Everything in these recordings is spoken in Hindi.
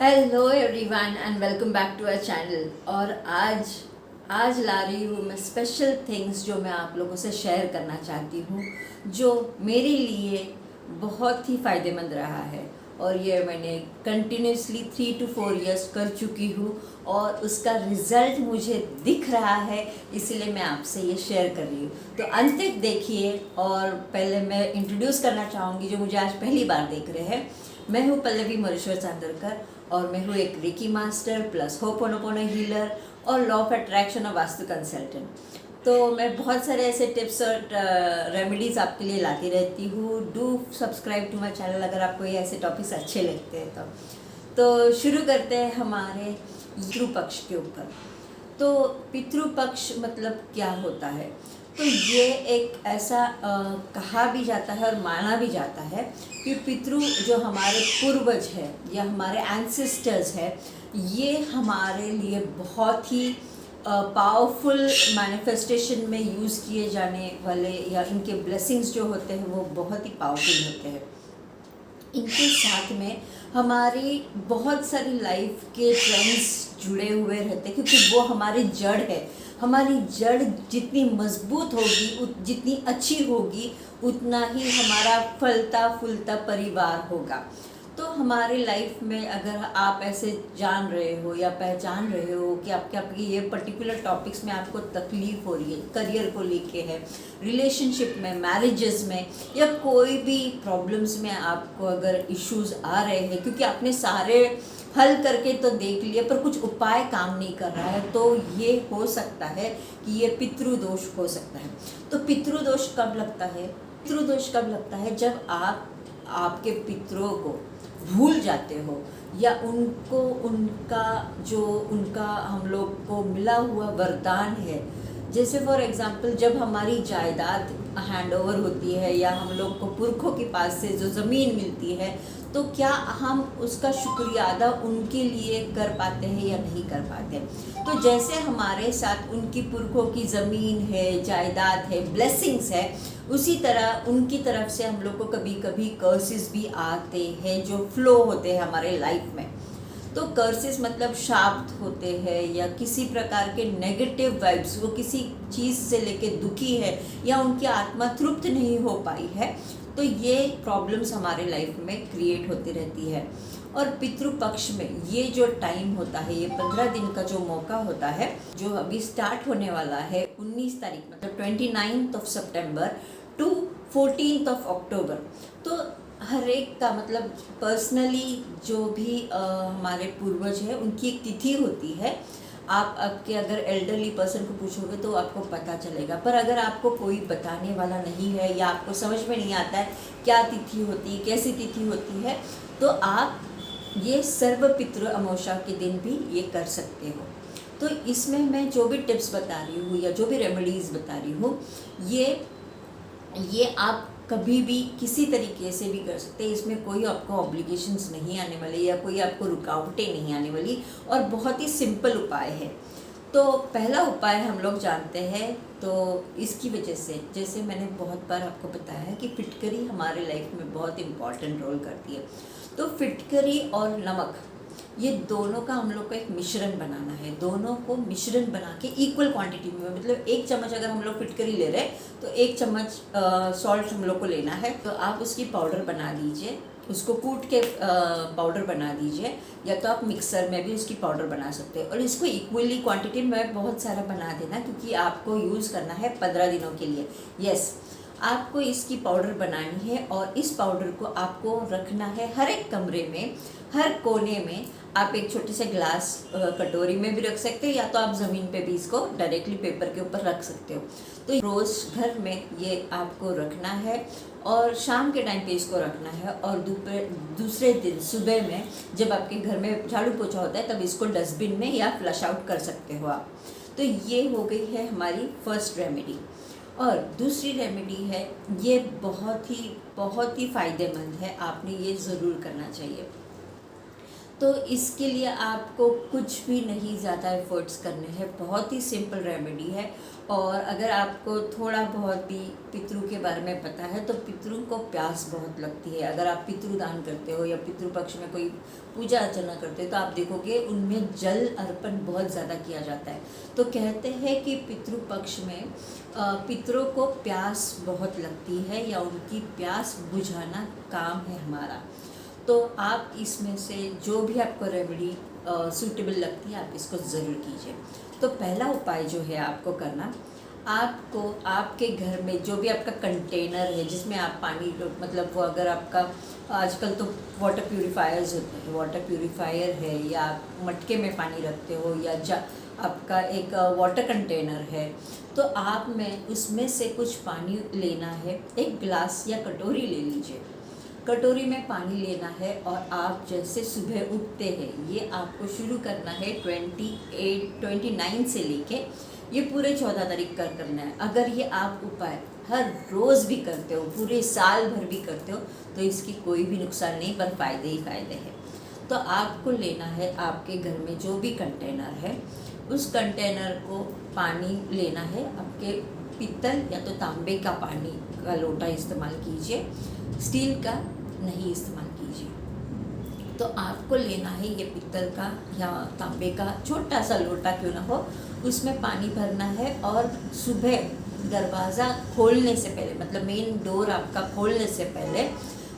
Hello everyone and welcome back to our channel. और आज ला रही हूँ मैं स्पेशल थिंग्स जो मैं आप लोगों से शेयर करना चाहती हूँ, जो मेरे लिए बहुत ही फ़ायदेमंद रहा है। और ये मैंने कंटिन्यूसली 3 to 4 इयर्स कर चुकी हूँ और उसका रिज़ल्ट मुझे दिख रहा है, इसलिए मैं आपसे ये शेयर कर रही हूँ। तो अंत तक देखिए। और पहले मैं इंट्रोड्यूस करना चाहूँगी जो मुझे आज पहली बार देख रहे हैं। मैं हूँ पल्लवी मोरेश्वर चांदरकर और मैं हूँ एक reiki master plus ho'oponopono healer और लॉ ऑफ अट्रैक्शन और वास्तु कंसल्टेंट। तो मैं बहुत सारे ऐसे टिप्स और रेमेडीज़ आपके लिए लाती रहती हूँ। Do subscribe to my channel अगर आपको ये ऐसे टॉपिक्स अच्छे लगते हैं तो शुरू करते हैं हमारे पितृ पक्ष के ऊपर। तो पितृ पक्ष मतलब क्या होता है? तो ये एक ऐसा कहा भी जाता है और माना भी जाता है कि पितृ जो हमारे पूर्वज है या हमारे एंसेस्टर्स है, ये हमारे लिए बहुत ही पावरफुल मैनिफेस्टेशन में यूज़ किए जाने वाले या इनके ब्लेसिंग्स जो होते हैं वो बहुत ही पावरफुल होते हैं। इनके साथ में हमारी बहुत सारी लाइफ के ट्रेंड्स जुड़े हुए रहते हैं, क्योंकि वो हमारी जड़ है। हमारी जड़ जितनी मजबूत होगी, जितनी अच्छी होगी, उतना ही हमारा फलता फूलता परिवार होगा। तो हमारी लाइफ में अगर आप ऐसे जान रहे हो या पहचान रहे हो कि आपके ये पर्टिकुलर टॉपिक्स में आपको तकलीफ हो रही है, करियर को लेके है, रिलेशनशिप में, मैरिजेस में, या कोई भी प्रॉब्लम्स में आपको अगर इश्यूज आ रहे हैं, क्योंकि आपने सारे हल करके तो देख लिया पर कुछ उपाय काम नहीं कर रहा है, तो ये हो सकता है कि ये पितृदोष हो सकता है। तो पितृदोष कब लगता है? पितृदोष कब लगता है? जब आप आपके पितरों को भूल जाते हो या उनको उनका हम लोग को मिला हुआ वरदान है। जैसे फॉर एग्जांपल जब हमारी जायदाद हैंडओवर होती है या हम लोग को पुरखों के पास से जो ज़मीन मिलती है, तो क्या हम उसका शुक्रिया अदा उनके लिए कर पाते हैं या नहीं कर पाते? तो जैसे हमारे साथ उनकी पुरखों की ज़मीन है, जायदाद है, ब्लेसिंग्स है, उसी तरह उनकी तरफ से हम लोग को कभी कभी कर्सेस भी आते हैं जो फ्लो होते हैं हमारे लाइफ में। तो कर्सेस मतलब शाप होते हैं या किसी प्रकार के नेगेटिव वाइब्स, वो किसी चीज़ से लेके दुखी है या उनकी आत्मा तृप्त नहीं हो पाई है, तो ये प्रॉब्लम्स हमारे लाइफ में क्रिएट होती रहती है। और पितृपक्ष में ये जो टाइम होता है, ये 15 दिन का जो मौका होता है, जो अभी स्टार्ट होने वाला है 19 तारीख मतलब 29 सितंबर टू 14 अक्टूबर। तो हर एक का मतलब पर्सनली जो भी हमारे पूर्वज हैं उनकी एक तिथि होती है। आप आपके अगर एल्डरली पर्सन को पूछोगे तो आपको पता चलेगा, पर अगर आपको कोई बताने वाला नहीं है या आपको समझ में नहीं आता है क्या तिथि होती है, कैसी तिथि होती है, तो आप ये सर्व पितृ अमावस्या के दिन भी ये कर सकते हो। तो इसमें मैं जो भी टिप्स बता रही हूँ या जो भी रेमेडीज़ बता रही हूँ, ये आप कभी भी किसी तरीके से भी कर सकते हैं। इसमें कोई आपको ऑब्लिगेशंस नहीं आने वाले या कोई आपको रुकावटें नहीं आने वाली, और बहुत ही सिंपल उपाय है। तो पहला उपाय हम लोग जानते हैं, तो इसकी वजह से जैसे मैंने बहुत बार आपको बताया है कि फिटकरी हमारे लाइफ में बहुत इम्पॉर्टेंट रोल करती है। तो फिटकरी और नमक, ये दोनों का हम लोग को एक मिश्रण बनाना है। दोनों को मिश्रण बना के इक्वल क्वांटिटी में, मतलब 1 चम्मच अगर हम लोग फिटकरी ले रहे हैं तो 1 चम्मच सॉल्ट हम लोग को लेना है। तो आप उसकी पाउडर बना लीजिए, उसको कूट के पाउडर बना दीजिए, या तो आप मिक्सर में भी उसकी पाउडर बना सकते हैं। और इसको इक्वली क्वांटिटी में बहुत सारा बना देना, क्योंकि आपको यूज़ करना है 15 दिनों के लिए। यस, आपको इसकी पाउडर बनानी है और इस पाउडर को आपको रखना है हर एक कमरे में, हर कोने में। आप एक छोटे से ग्लास कटोरी में भी रख सकते हो, या तो आप ज़मीन पे भी इसको डायरेक्टली पेपर के ऊपर रख सकते हो। तो रोज़ घर में ये आपको रखना है और शाम के टाइम पे इसको रखना है, और दूसरे दिन सुबह में जब आपके घर में झाड़ू पोछा होता है तब इसको डस्टबिन में या फ्लश आउट कर सकते हो आप। तो ये हो गई है हमारी फर्स्ट रेमेडी। और दूसरी रेमेडी है, ये बहुत ही फ़ायदेमंद है, आपने ये ज़रूर करना चाहिए। तो इसके लिए आपको कुछ भी नहीं ज़्यादा एफर्ट्स करने हैं, बहुत ही सिंपल रेमेडी है। और अगर आपको थोड़ा बहुत भी पितृ के बारे में पता है तो पितृ को प्यास बहुत लगती है। अगर आप पितृदान करते हो या पितृपक्ष में कोई पूजा अर्चना करते हो तो आप देखोगे उनमें जल अर्पण बहुत ज़्यादा किया जाता है। तो कहते हैं कि पितृपक्ष में पितरों को प्यास बहुत लगती है या उनकी प्यास बुझाना काम है हमारा। तो आप इसमें से जो भी आपको रेमेडी सूटेबल लगती है आप इसको ज़रूर कीजिए। तो पहला उपाय जो है आपको करना, आपको आपके घर में जो भी आपका कंटेनर है जिसमें आप पानी मतलब वो अगर आपका आजकल तो वाटर प्यूरीफायर्स होते हैं, वाटर प्यूरीफायर है या आप मटके में पानी रखते हो या आपका एक वाटर कंटेनर है, तो आप में उसमें से कुछ पानी लेना है। एक गिलास या कटोरी ले लीजिए, कटोरी में पानी लेना है और आप जैसे सुबह उठते हैं ये आपको शुरू करना है 29 से लेके ये पूरे 14 तारीख का करना है। अगर ये आप उपाय हर रोज़ भी करते हो, पूरे साल भर भी करते हो, तो इसकी कोई भी नुकसान नहीं पर फ़ायदे ही फ़ायदे हैं। तो आपको लेना है आपके घर में जो भी कंटेनर है उस कंटेनर को पानी लेना है। आपके पीतल या तो तांबे का पानी का लोटा इस्तेमाल कीजिए, स्टील का नहीं इस्तेमाल कीजिए। तो आपको लेना है ये पीतल का या तांबे का छोटा सा लोटा क्यों ना हो, उसमें पानी भरना है। और सुबह दरवाज़ा खोलने से पहले मतलब मेन डोर आपका खोलने से पहले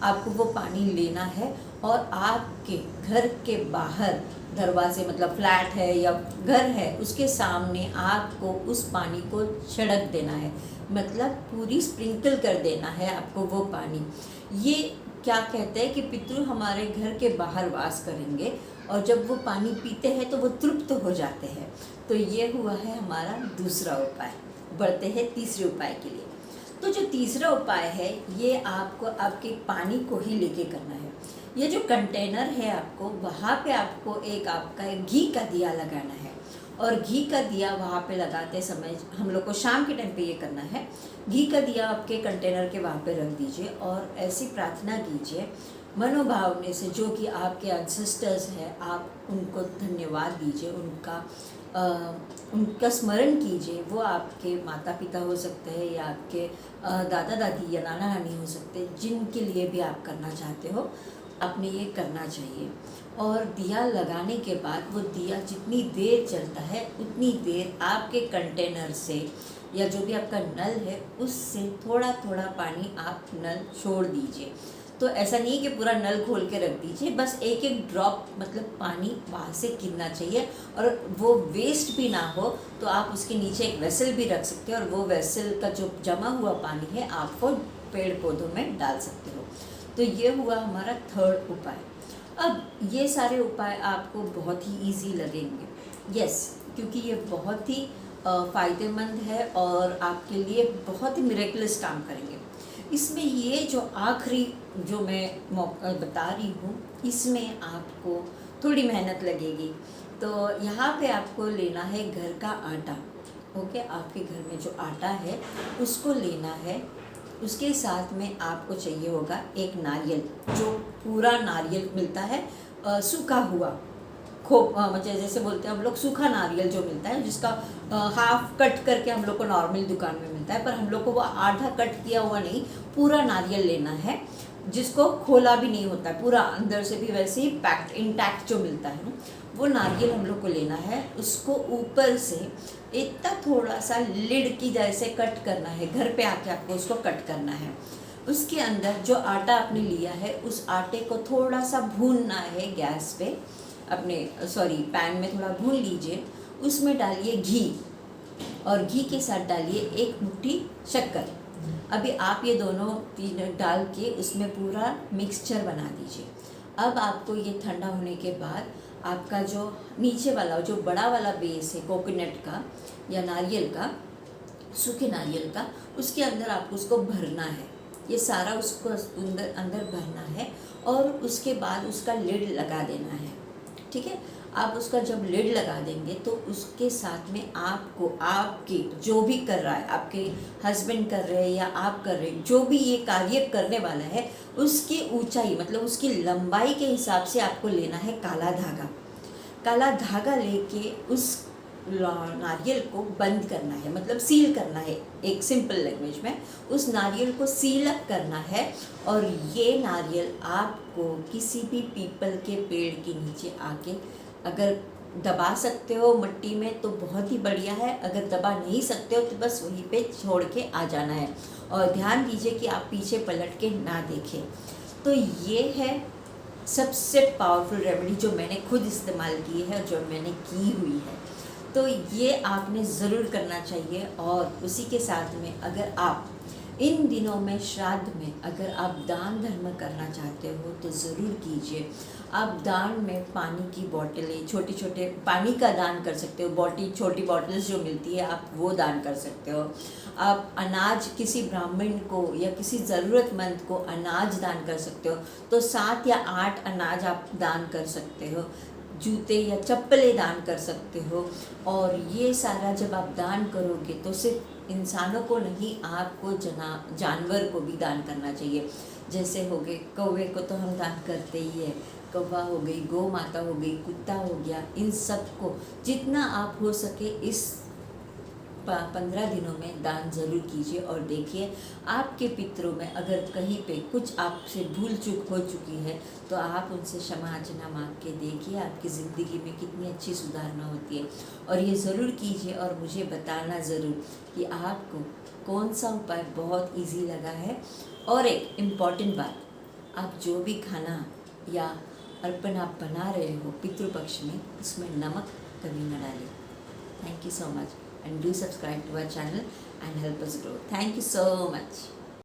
आपको वो पानी लेना है और आपके घर के बाहर दरवाजे मतलब फ्लैट है या घर है उसके सामने आपको उस पानी को छिड़क देना है, मतलब पूरी स्प्रिंकल कर देना है आपको वो पानी। ये क्या कहते हैं कि पितृ हमारे घर के बाहर वास करेंगे और जब वो पानी पीते हैं तो वो तृप्त हो जाते हैं। तो ये हुआ है हमारा दूसरा उपाय। बढ़ते हैं तीसरे उपाय के लिए। तो जो तीसरा उपाय है ये आपको आपके पानी को ही लेके करना है। ये जो कंटेनर है आपको वहाँ पे आपको आपका एक घी का दिया लगाना है और घी का दिया वहाँ पे लगाते समय हम लोग को शाम के टाइम पे ये करना है। घी का दिया आपके कंटेनर के वहाँ पे रख दीजिए और ऐसी प्रार्थना कीजिए मनोभावने से, जो कि आपके एंसेस्टर्स हैं, आप उनको धन्यवाद दीजिए, उनका स्मरण कीजिए। वो आपके माता पिता हो सकते हैं या आपके दादा दादी या नाना नानी हो सकते हैं, जिनके लिए भी आप करना चाहते हो आपने ये करना चाहिए। और दिया लगाने के बाद वो दिया जितनी देर चलता है उतनी देर आपके कंटेनर से या जो भी आपका नल है उससे थोड़ा थोड़ा पानी आप नल छोड़ दीजिए। तो ऐसा नहीं कि पूरा नल खोल के रख दीजिए, बस एक एक ड्रॉप मतलब पानी वहाँ से गिरना चाहिए और वो वेस्ट भी ना हो। तो आप उसके नीचे एक वेसल भी रख सकते हैं और वो वेसल का जो जमा हुआ पानी है आप वो पेड़ पौधों में डाल सकते हो। तो ये हुआ हमारा थर्ड उपाय। अब ये सारे उपाय आपको बहुत ही इजी लगेंगे, यस, क्योंकि ये बहुत ही फ़ायदेमंद है और आपके लिए बहुत ही मिरेकलस काम करेंगे। इसमें ये जो आखिरी जो मैं बता रही हूँ इसमें आपको थोड़ी मेहनत लगेगी। तो यहाँ पे आपको लेना है घर का आटा। ओके, आपके घर में जो आटा है उसको लेना है। उसके साथ में आपको चाहिए होगा एक नारियल, जो पूरा नारियल मिलता है सूखा हुआ मतलब जैसे बोलते हैं हम लोग सूखा नारियल जो मिलता है, जिसका हाफ कट करके हम लोग को नॉर्मल दुकान में मिलता है, पर हम लोग को वो आधा कट किया हुआ नहीं, पूरा नारियल लेना है जिसको खोला भी नहीं होता है, पूरा अंदर से भी वैसे ही पैक्ड इंटैक्ट जो मिलता है वो नारियल हम लोग को लेना है। उसको ऊपर से इतना थोड़ा सा लिड की जैसे कट करना है, घर पे आके आपको उसको कट करना है। उसके अंदर जो आटा आपने लिया है उस आटे को थोड़ा सा भूनना है गैस पे, पैन में थोड़ा भून लीजिए। उसमें डालिए घी और घी के साथ डालिए एक मुट्ठी शक्कर। अभी आप ये दोनों डाल के उसमें पूरा मिक्सचर बना दीजिए। अब आपको ये ठंडा होने के बाद आपका जो नीचे वाला जो बड़ा वाला बेस है कोकोनट का या नारियल का, सूखे नारियल का, उसके अंदर आपको उसको भरना है। ये सारा उसको अंदर भरना है और उसके बाद उसका लिड लगा देना है। ठीक है। आप उसका जब लिड लगा देंगे तो उसके साथ में आपको आपके जो भी कर रहा है, आपके हस्बैंड कर रहे हैं या आप कर रहे हैं, जो भी ये कार्य करने वाला है उसकी ऊंचाई मतलब उसकी लंबाई के हिसाब से आपको लेना है काला धागा। काला धागा लेके उस नारियल को बंद करना है, मतलब सील करना है। एक सिंपल लैंग्वेज में उस नारियल को सील अप करना है। और ये नारियल आपको किसी भी पीपल के पेड़ के नीचे आके अगर दबा सकते हो मिट्टी में तो बहुत ही बढ़िया है, अगर दबा नहीं सकते हो तो बस वहीं पे छोड़ के आ जाना है। और ध्यान दीजिए कि आप पीछे पलट के ना देखें। तो ये है सबसे पावरफुल रेमेडी जो मैंने खुद इस्तेमाल की है, जो मैंने की हुई है। तो ये आपने ज़रूर करना चाहिए। और उसी के साथ में अगर आप इन दिनों में श्राद्ध में अगर आप दान धर्म करना चाहते हो तो ज़रूर कीजिए। आप दान में पानी की बोतलें, छोटे छोटे पानी का दान कर सकते हो, छोटी बॉटल्स जो मिलती है आप वो दान कर सकते हो। आप अनाज किसी ब्राह्मण को या किसी ज़रूरतमंद को अनाज दान कर सकते हो, तो 7 या 8 अनाज आप दान कर सकते हो। जूते या चप्पलें दान कर सकते हो। और ये सारा जब आप दान करोगे तो सिर्फ इंसानों को नहीं, आपको जानवर को भी दान करना चाहिए। जैसे हो गए कौवे को तो हम दान करते ही है, कौवा हो गई, गौ माता हो गई, कुत्ता हो गया, इन सब को जितना आप हो सके इस 15 दिनों में दान ज़रूर कीजिए। और देखिए आपके पितरों में अगर कहीं पे कुछ आपसे भूल चूक हो चुकी है तो आप उनसे क्षमा याचना मांग के देखिए आपकी ज़िंदगी में कितनी अच्छी सुधारना होती है। और ये ज़रूर कीजिए और मुझे बताना ज़रूर कि आपको कौन सा उपाय बहुत इजी लगा है। और एक इम्पॉर्टेंट बात, आप जो भी खाना या अर्पण आप बना रहे हो पितृपक्ष में, उसमें नमक कभी न डालें। Thank you so much and do subscribe to our channel and help us grow. Thank you so much.